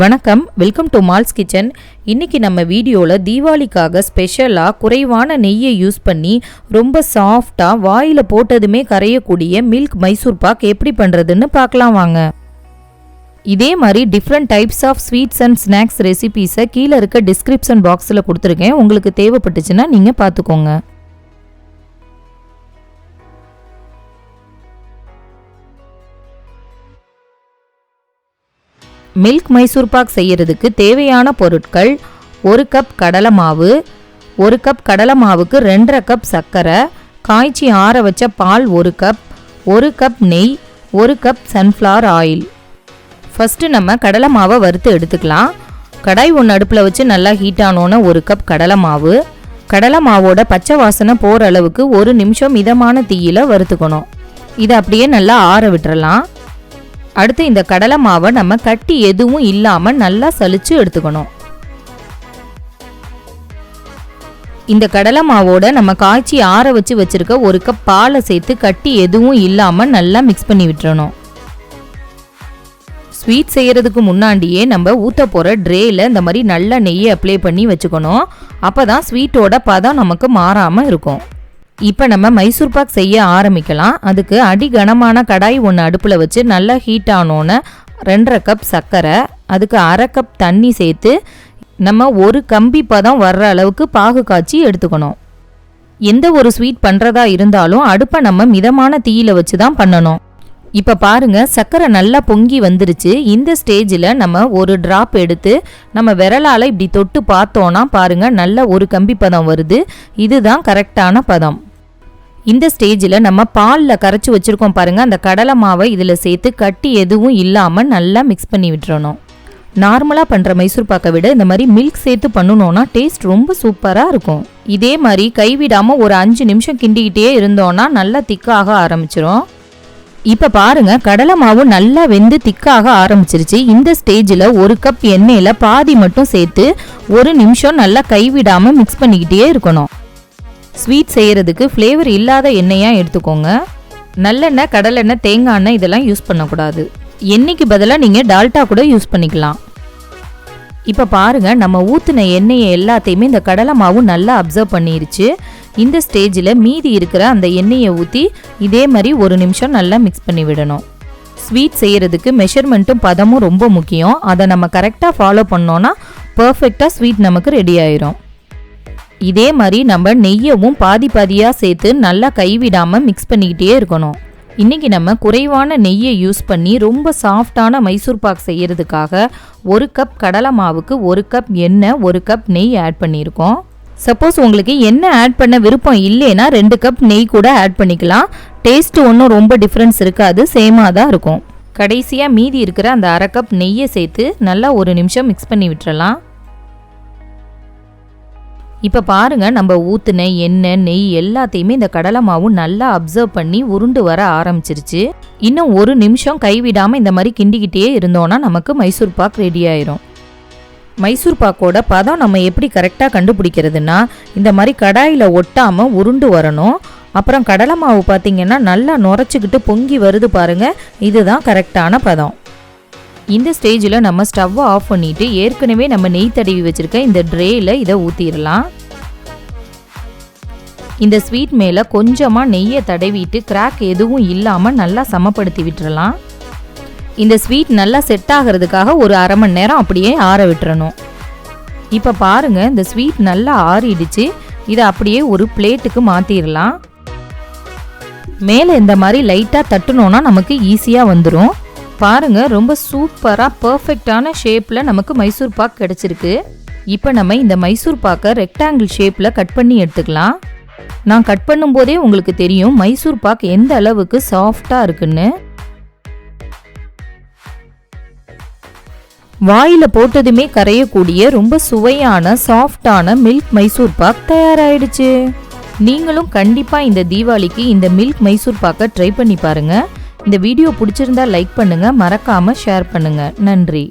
வணக்கம், welcome to malls kitchen. இன்றைக்கி நம்ம வீடியோவில் தீபாவளிக்காக ஸ்பெஷலாக குறைவான நெய்யை யூஸ் பண்ணி ரொம்ப சாஃப்டாக வாயில் போட்டதுமே கரையக்கூடிய மில்க் மைசூர் பாக் எப்படி பண்ணுறதுன்னு பார்க்கலாம் வாங்க. இதே மாதிரி different types of sweets and snacks ரெசிபீஸை கீழே இருக்க டிஸ்கிரிப்ஷன் பாக்ஸில் கொடுத்துருக்கேன். உங்களுக்கு தேவைப்பட்டுச்சுன்னா நீங்கள் பார்த்துக்கோங்க. மில்க் மைசூர் பாக் செய்யறதுக்கு தேவையான பொருட்கள்: 1 கப் கடலை மாவு, 1 கப் கடலை மாவுக்கு 2.5 கப் சர்க்கரை, காய்ச்சி ஆற வச்ச பால் 1 கப், 1 கப் நெய், 1 கப் சன்ஃப்ளவர் ஆயில். ஃபஸ்ட்டு நம்ம கடலை மாவை வறுத்து எடுத்துக்கலாம். கடாய் ஒன்று அடுப்பில் வச்சு நல்லா ஹீட் ஆனோன்னு 1 கப் கடலை மாவு. கடலை மாவோட பச்சை வாசனை போகிற அளவுக்கு 1 நிமிஷம் மிதமான தீயில வறுத்துக்கணும். இதை அப்படியே நல்லா ஆற விட்டுறலாம். அடுத்து இந்த கடலை மாவை நம்ம கட்டி எதுவும் இல்லாமல் நல்லா சலிச்சு எடுத்துக்கணும். இந்த கடலை மாவோட நம்ம காய்ச்சி ஆற வச்சு வச்சிருக்க 1 கப் பாலை சேர்த்து கட்டி எதுவும் இல்லாமல் நல்லா மிக்ஸ் பண்ணி விட்டுறணும். ஸ்வீட் செய்யறதுக்கு முன்னாடியே நம்ம ஊற்ற போகிற ட்ரேயில் இந்த மாதிரி நல்லா நெய்யை அப்ளை பண்ணி வச்சுக்கணும். அப்போ தான் ஸ்வீட்டோட பதம் நமக்கு மாறாமல் இருக்கும். இப்போ நம்ம மைசூர் பாக் செய்ய ஆரம்பிக்கலாம். அதுக்கு அடி கனமான கடாய் ஒன்று அடுப்பில் வச்சு நல்லா ஹீட் ஆனோன்னு 2.5 கப் சர்க்கரை, அதுக்கு 1/2 கப் தண்ணி சேர்த்து நம்ம ஒரு கம்பி பதம் வர்ற அளவுக்கு பாகு காய்ச்சி எடுத்துக்கணும். எந்த ஒரு ஸ்வீட் பண்ணுறதா இருந்தாலும் அடுப்பை நம்ம மிதமான தீயில வச்சு தான் பண்ணணும். இப்போ பாருங்க, சர்க்கரை நல்லா பொங்கி வந்துருச்சு. இந்த ஸ்டேஜில் நம்ம ஒரு டிராப் எடுத்து நம்ம விரலால் இப்படி தொட்டு பார்த்தோன்னா பாருங்க, நல்ல ஒரு கம்பி பதம் வருது. இதுதான் கரெக்டான பதம். இந்த ஸ்டேஜில் நம்ம பாலில் கரைச்சி வச்சுருக்கோம் பாருங்க, அந்த கடலை மாவை இதில் சேர்த்து கட்டி எதுவும் இல்லாமல் நல்லா மிக்ஸ் பண்ணி விட்டுறணும். நார்மலாக பண்ணுற மைசூர் பாக்கை விட இந்த மாதிரி மில்க் சேர்த்து பண்ணணுன்னா டேஸ்ட் ரொம்ப சூப்பராக இருக்கும். இதே மாதிரி கைவிடாமல் ஒரு 5 நிமிஷம் கிண்டிக்கிட்டே இருந்தோன்னா நல்லா திக்காக ஆரம்பிச்சிரும். இப்போ பாருங்க, கடலை மாவு நல்லா வெந்து திக்காக ஆரம்பிச்சிருச்சு. இந்த ஸ்டேஜில் 1 கப் எண்ணெயில் பாதி மட்டும் சேர்த்து 1 நிமிஷம் நல்லா கைவிடாமல் மிக்ஸ் பண்ணிக்கிட்டே இருக்கணும். ஸ்வீட் செய்கிறதுக்கு ஃப்ளேவர் இல்லாத எண்ணெயாக எடுத்துக்கோங்க. நல்லெண்ணெய், கடலெண்ணெய், தேங்காய் எண்ணெய் இதெல்லாம் யூஸ் பண்ணக்கூடாது. எண்ணெய்க்கு பதிலாக நீங்கள் டால்டா கூட யூஸ் பண்ணிக்கலாம். இப்போ பாருங்கள், நம்ம ஊற்றின எண்ணெயை எல்லாத்தையுமே இந்த கடலை மாவு நல்லா அப்சர்வ் பண்ணிருச்சு. இந்த ஸ்டேஜில் மீதி இருக்கிற அந்த எண்ணெயை ஊற்றி இதே மாதிரி 1 நிமிஷம் நல்லா மிக்ஸ் பண்ணி விடணும். ஸ்வீட் செய்கிறதுக்கு மெஷர்மெண்ட்டும் பதமும் ரொம்ப முக்கியம். அதை நம்ம கரெக்டாக ஃபாலோ பண்ணோன்னா பர்ஃபெக்டாக ஸ்வீட் நமக்கு ரெடி ஆயிரும். இதே மாதிரி நம்ம நெய்யவும் பாதி பாதியாக சேர்த்து நல்லா கைவிடாமல் மிக்ஸ் பண்ணிக்கிட்டே இருக்கணும். இன்றைக்கி நம்ம குறைவான நெய்யை யூஸ் பண்ணி ரொம்ப சாஃப்டான மைசூர் பாக் செய்கிறதுக்காக 1 கப் கடலை மாவுக்கு 1 கப் எண்ணெய், 1 கப் நெய் ஆட் பண்ணியிருக்கோம். சப்போஸ் உங்களுக்கு எண்ணெய் ஆட் பண்ண விருப்பம் இல்லைன்னா 2 கப் நெய் கூட ஆட் பண்ணிக்கலாம். டேஸ்ட் ஒன்றும் ரொம்ப டிஃப்ரென்ஸ் இருக்காது, சேமாக தான் இருக்கும். கடைசியாக மீதி இருக்கிற அந்த 1/2 கப் நெய்யை சேர்த்து நல்லா 1 நிமிஷம் மிக்ஸ் பண்ணி விட்டுறலாம். இப்போ பாருங்கள், நம்ம ஊற்றின எண்ணெய், நெய் எல்லாத்தையுமே இந்த கடலை மாவு நல்லா அப்சர்வ் பண்ணி உருண்டு வர ஆரம்பிச்சிருச்சு. இன்னும் 1 நிமிஷம் கைவிடாமல் இந்த மாதிரி கிண்டிக்கிட்டே இருந்தோன்னா நமக்கு மைசூர் பாக் ரெடி ஆயிரும். மைசூர் பாக்கோட பதம் நம்ம எப்படி கரெக்டாக கண்டுபிடிக்கிறதுனா, இந்த மாதிரி கடாயில் ஒட்டாமல் உருண்டு வரணும். அப்புறம் கடலை மாவு பார்த்திங்கன்னா நல்லா நுரைச்சிக்கிட்டு பொங்கி வருது பாருங்கள், இதுதான் கரெக்டான பதம். இந்த ஸ்டேஜில் நம்ம ஸ்டவ்வை ஆஃப் பண்ணிவிட்டு ஏற்கனவே நம்ம நெய் தடவி வச்சுருக்க இந்த ட்ரேயில் இதை ஊற்றிடலாம். இந்த ஸ்வீட் மேலே கொஞ்சமாக நெய்யை தடவிட்டு கிராக் எதுவும் இல்லாமல் நல்லா சமப்படுத்தி விட்டுறலாம். இந்த ஸ்வீட் நல்லா செட் ஆகிறதுக்காக ஒரு 1/2 மணி நேரம் அப்படியே ஆற விட்டுறணும். இப்போ பாருங்கள், இந்த ஸ்வீட் நல்லா ஆறிடுச்சு. இதை அப்படியே ஒரு பிளேட்டுக்கு மாற்றிடலாம். மேலே இந்த மாதிரி லைட்டாக தட்டுனோன்னா நமக்கு ஈஸியாக வந்துடும். பாருங்க, ரொம்ப சூப்பராக பர்ஃபெக்டான ஷேப்பில் நமக்கு மைசூர் பாக் கிடச்சிருக்கு. இப்போ நம்ம இந்த மைசூர் பாக்கை ரெக்டாங்கிள் ஷேப்பில் கட் பண்ணி எடுத்துக்கலாம். நான் கட் பண்ணும்போதே உங்களுக்கு தெரியும் மைசூர் பாக் எந்த அளவுக்கு சாஃப்டாக இருக்குன்னு. வாயில் போட்டதுமே கரையக்கூடிய ரொம்ப சுவையான சாஃப்டான மில்க் மைசூர் பாக் தயாராகிடுச்சு. நீங்களும் கண்டிப்பாக இந்த தீபாவளிக்கு இந்த மில்க் மைசூர் பாக்கை ட்ரை பண்ணி பாருங்கள். இந்த வீடியோ பிடிச்சிருந்தா லைக் பண்ணுங்கள், மறக்காமல் ஷேர் பண்ணுங்கள். நன்றி.